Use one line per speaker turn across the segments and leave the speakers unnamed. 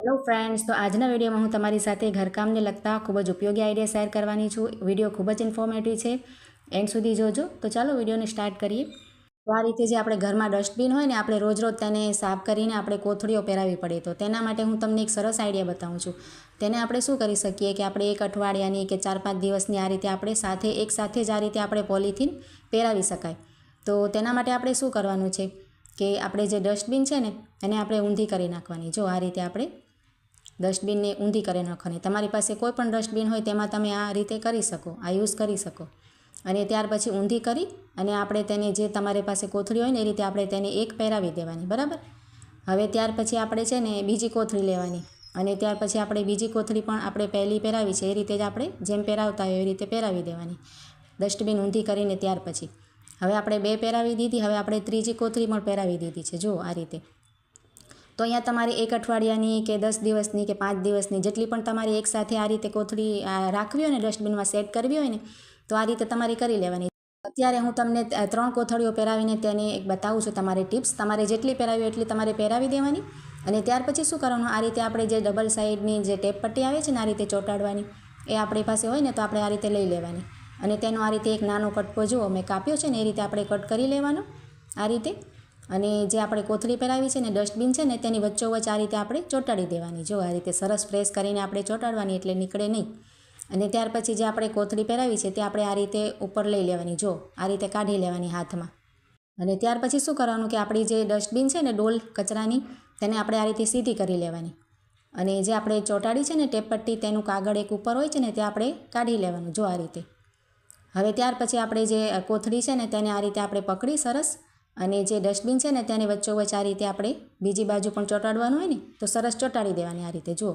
Hello friends, તો આજના વિડીયોમાં હું તમારી સાથે ઘરકામને લગતા ખૂબ જ ઉપયોગી આઈડિયા શેર કરવાની છું. વિડીયો ખૂબ જ ઇન્ફોર્મેટિવ છે, એન્ડ સુધી જોજો. તો ચાલો વિડીયોને સ્ટાર્ટ કરીએ. તો આ રીતે જે આપણે ઘરમાં ડસ્ટબિન હોય ને, આપણે રોજ તેને સાફ કરીને આપણે કોથળીઓ પહેરાવી પડે. તો તેના માટે હું તમને એક સરસ આઈડિયા બતાવું છું. તેને આપણે શું કરી શકીએ કે આપણે એક અઠવાડિયાની કે 4-5 દિવસની આ રીતે આપણે એક સાથે જ આ રીતે આપણે પોલિથીન પહેરાવી શકાય. તો તેના માટે આપણે શું કરવાનું છે કે આપણે જે ડસ્ટબિન છે ને એને આપણે ઊંધી કરી નાખવાની. જો આ રીતે આપણે ડસ્ટબિનને ઊંધી કરી નાખવાની. તમારી પાસે કોઈ પણ ડસ્ટબિન હોય તેમાં તમે આ રીતે કરી શકો, આ યુઝ કરી શકો. અને ત્યાર પછી ઊંધી કરી અને આપણે તેને જે તમારી પાસે કોથળી હોય ને એ રીતે આપણે તેને એક પહેરાવી દેવાની, બરાબર. હવે ત્યાર પછી આપણે છે ને બીજી કોથળી લેવાની અને ત્યાર પછી આપણે બીજી કોથળી પણ આપણે પહેલી પહેરાવી છે એ રીતે જ આપણે જેમ પહેરાવતા હોય એવી રીતે પહેરાવી દેવાની, ડસ્ટબિન ઊંધી કરીને. ત્યાર પછી હવે આપણે 2 પહેરાવી દીધી, હવે આપણે ત્રીજી કોથળી પણ પહેરાવી દીધી છે. જો આ રીતે. તો અહીંયા તમારે એક અઠવાડિયાની કે 10 દિવસની કે 5 દિવસની જેટલી પણ તમારી એકસાથે આ રીતે કોથળી રાખવી હોય ને, ડસ્ટબિનમાં સેટ કરવી હોય ને, તો આ રીતે તમારે કરી લેવાની. અત્યારે હું તમને 3 કોથળીઓ પહેરાવીને તેને એક બતાવું છું. તમારી ટિપ્સ, તમારે જેટલી પહેરાવી એટલી તમારે પહેરાવી દેવાની. અને ત્યાર પછી શું કરવાનું, આ રીતે આપણે જે ડબલ સાઈડની જે ટેપ પટ્ટી આવે છે ને આ રીતે ચોંટાડવાની, એ આપણી પાસે હોય ને તો આપણે આ રીતે લઈ લેવાની. અને તેનો આ રીતે એક નાનો કટકો જુઓ મેં કાપ્યો છે ને એ રીતે આપણે કટ કરી લેવાનો આ રીતે. અને જે આપણે કોથળી પહેરાવી છે ને, ડસ્ટબિન છે ને, તેની વચ્ચોવચ્ચ આ રીતે આપણે ચોંટાડી દેવાની. જો આ રીતે સરસ પ્રેસ કરીને આપણે ચોંટાડવાની એટલે નીકળે નહીં. અને ત્યાર પછી જે આપણે કોથળી પહેરાવી છે તે આપણે આ રીતે ઉપર લઈ લેવાની. જો આ રીતે કાઢી લેવાની હાથમાં. અને ત્યાર પછી શું કરવાનું કે આપણી જે ડસ્ટબિન છે ને ડોલ કચરાની, તેને આપણે આ રીતે સીધી કરી લેવાની. અને જે આપણે ચોંટાડી છે ને ટેપ પટ્ટી, તેનું કાગળ એક ઉપર હોય છે ને તે આપણે કાઢી લેવાનું. જો આ રીતે. હવે ત્યાર પછી આપણે જે કોથળી છે ને તેને આ રીતે આપણે પકડી સરસ, અને જે ડસ્ટબિન છે ને તેને વચ્ચોવચ્ચ આ રીતે આપણે બીજી બાજુ પણ ચોંટાડવાનું હોય ને તો સરસ ચોંટાડી દેવાની. આ રીતે જુઓ,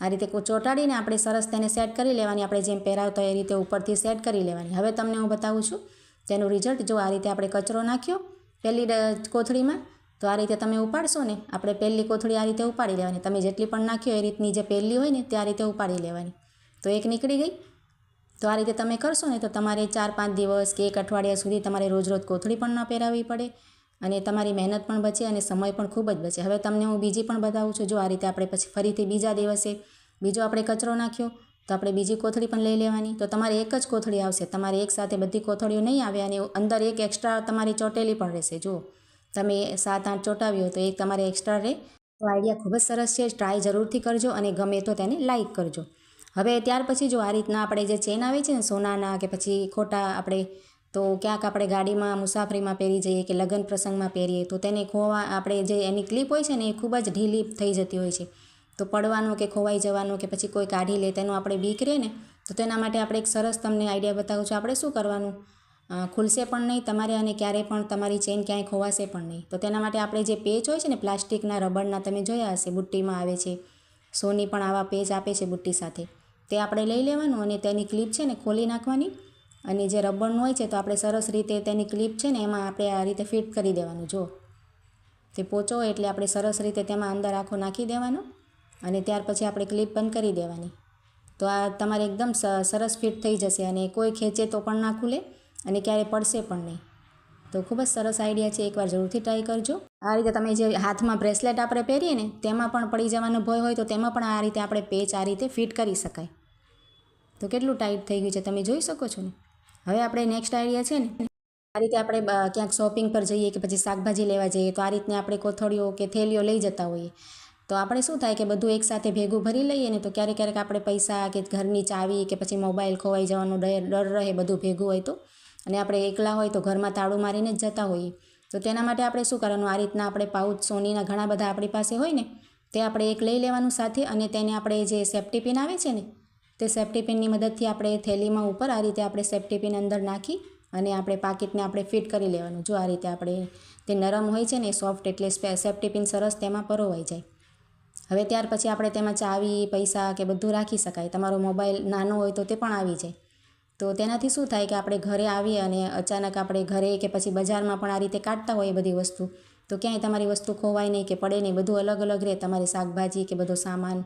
આ રીતે ચોંટાડીને આપણે સરસ તેને સેટ કરી લેવાની. આપણે જેમ પહેરાવતા હોય એ રીતે ઉપરથી સેટ કરી લેવાની. હવે તમને હું બતાવું છું તેનું રિઝલ્ટ. જો આ રીતે આપણે કચરો નાખ્યો પહેલી કોથળીમાં, તો આ રીતે તમે ઉપાડશો ને, આપણે પહેલી કોથળી આ રીતે ઉપાડી લેવાની. તમે જેટલી પણ નાખ્યો એ રીતની જે પહેલી હોય ને તે આ રીતે ઉપાડી લેવાની. તો એક નીકળી ગઈ. તો આ રીતે તમે કરશો ને તો તમારે 4-5 દિવસ કે એક અઠવાડિયા સુધી તમારે રોજ કોથળી પણ ન પહેરાવવી પડે અને તમારી મહેનત પણ બચે અને સમય પણ ખૂબ જ બચે. હવે તમને હું બીજી પણ બતાવું છું. જો આ રીતે આપણે પછી ફરીથી બીજા દિવસે બીજો આપણે કચરો નાખ્યો તો આપણે બીજી કોથળી પણ લઈ લેવાની. તો તમારે એક જ કોથળી આવશે, તમારે એકસાથે બધી કોથળીઓ નહીં આવે અને અંદર એક એક્સ્ટ્રા તમારી ચોંટેલી પણ રહેશે. જુઓ, તમે 7-8 ચોંટાવી હોય તો એક તમારે એક્સ્ટ્રા રહે. તો આઈડિયા ખૂબ જ સરસ છે, ટ્રાય જરૂરથી કરજો અને ગમે તો તેને લાઇક કરજો. હવે ત્યાર પછી જો આ રીતના આપણે જે ચેન આવે છે ને સોનાના, કે પછી ખોટા આપણે તો ક્યાંક આપણે ગાડીમાં મુસાફરીમાં પહેરી જઈએ કે લગ્ન પ્રસંગમાં પહેરીએ તો તેને આપણે જે એની ક્લિપ હોય છે ને એ ખૂબ જ ઢીલી થઈ જતી હોય છે. તો પડવાનું કે ખોવાઈ જવાનું કે પછી કોઈ કાઢી લે તેનું આપણે બીક રહે ને, તો તેના માટે આપણે એક સરસ તમને આઈડિયા બતાવું છું. આપણે શું કરવાનું, ખુલશે પણ નહીં તમારે અને ક્યારેય પણ તમારી ચેન ક્યાંય ખોવાશે પણ નહીં. તો તેના માટે આપણે જે પેચ હોય છે ને પ્લાસ્ટિકના, રબરના, તમે જોયા હશે બુટ્ટીમાં આવે છે, સોની પણ આવા પેચ આપે છે બુટ્ટી સાથે, તે આપણે લઈ લેવાનું અને તેની ક્લિપ છે ને ખોલી નાખવાની. અને જે રબરનું હોય છે તો આપણે સરસ રીતે તેની ક્લિપ છે ને એમાં આપણે આ રીતે ફિટ કરી દેવાનું. જો તે પોચો હોય એટલે આપણે સરસ રીતે તેમાં અંદર આખો નાખી દેવાનો અને ત્યાર પછી આપણે ક્લિપ બંધ કરી દેવાની. તો આ તમારે એકદમ સરસ ફિટ થઈ જશે અને કોઈ ખેંચે તો પણ ના ખુલે અને ક્યારેય પડશે પણ નહીં. તો ખૂબ જ સરસ આઈડિયા છે, એકવાર જરૂરથી ટ્રાય કરજો. આ રીતે તમે જે હાથમાં બ્રેસલેટ આપણે પહેરીએ ને તેમાં પણ પડી જવાનો ભય હોય તો તેમાં પણ આ રીતે આપણે પેચ આ રીતે ફિટ કરી શકાય. તો કેટલું ટાઈટ થઈ ગયું છે તમે જોઈ શકો છો ને. હવે આપણે નેક્સ્ટ આઈડિયા છે ને, આ રીતે આપણે ક્યાંક શોપિંગ પર જઈએ કે પછી શાકભાજી લેવા જઈએ તો આ રીતની આપણે કોથળીઓ કે થેલીઓ લઈ જતા હોઈએ. તો આપણે શું થાય કે બધું એકસાથે ભેગું ભરી લઈએ ને તો ક્યારેક આપણે પૈસા કે ઘરની ચાવી કે પછી મોબાઈલ ખોવાઈ જવાનો ડર રહે, બધું ભેગું હોય તો. અને આપણે એકલા હોય તો ઘરમાં તાળું મારીને જ જતા હોઈએ. તો તેના માટે આપણે શું કરવાનું, આ રીતના આપણે પાઉચ સોનીના ઘણા બધા આપણી પાસે હોય ને તે આપણે એક લઈ લેવાનું સાથે, અને તેને આપણે જે સેફ્ટી પિન આવે છે ને તે સેફ્ટી પિનની મદદથી આપણે થેલીમાં ઉપર આ રીતે આપણે સેફ્ટી પિન અંદર નાખી અને આપણે પાકીટને આપણે ફિટ કરી લેવાનું. જો આ રીતે આપણે, તે નરમ હોય છે ને સોફ્ટ, એટલે સેફ્ટી પિન સરસ તેમાં પરોવાઈ જાય. હવે ત્યાર પછી આપણે તેમાં ચાવી, પૈસા કે બધું રાખી શકાય. તમારો મોબાઈલ નાનો હોય તો તે પણ આવી જાય. તો તેનાથી શું થાય કે આપણે ઘરે આવીએ અને અચાનક આપણે ઘરે કે પછી બજારમાં પણ આ રીતે કાઢતા હોઈએ બધી વસ્તુ, તો ક્યાંય તમારી વસ્તુ ખોવાય નહીં કે પડે નહીં, બધું અલગ અલગ રહે, તમારી શાકભાજી કે બધો સામાન.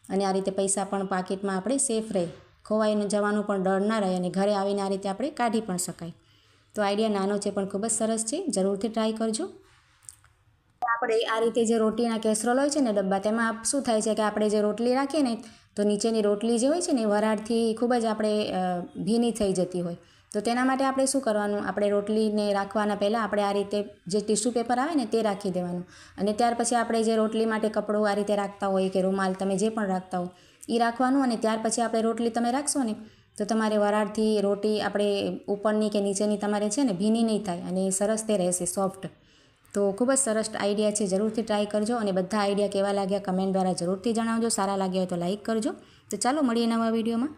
અને આ રીતે પૈસા પણ પાકીટમાં આપણે સેફ રહે, ખોવાઈ જવાનું પણ ડર ના રહે અને ઘરે આવીને આ રીતે આપણે કાઢી પણ શકાય. તો આઈડિયા નાનો છે પણ ખૂબ જ સરસ છે, જરૂરથી ટ્રાય કરજો. આપણે આ રીતે જે રોટલીના કેસરોલ હોય છે ને ડબ્બા, તેમાં શું થાય છે કે આપણે જે રોટલી રાખીએ ને તો નીચેની રોટલી જે હોય છે ને એ વરાળથી ખૂબ જ આપણે ભીની થઈ જતી હોય. તો તેના માટે આપણે શું કરવાનું, આપણે રોટલીને રાખવાના પહેલાં આપણે આ રીતે જે ટીશ્યુ પેપર આવે ને તે રાખી દેવાનું, અને ત્યાર પછી આપણે જે રોટલી માટે કપડું આ રીતે રાખતા હોય કે રૂમાલ તમે જે પણ રાખતા હો એ રાખવાનું, અને ત્યાર પછી આપણે રોટલી તમે રાખશો ને તો તમારે વરાળથી રોટી આપણે ઉપરની કે નીચેની તમારે છે ને ભીની નહીં થાય, અને સરસ તે રહેશે સોફ્ટ. તો ખૂબ જ સરસ આઈડિયા છે, જરૂરથી ટ્રાય કરજો, અને બધા આઈડિયા કેવા લાગ્યા કમેન્ટ દ્વારા જરૂરથી જણાવજો. સારા લાગ્યા હોય તો લાઇક કરજો. તો ચાલો મળીએ નવા વિડીયોમાં.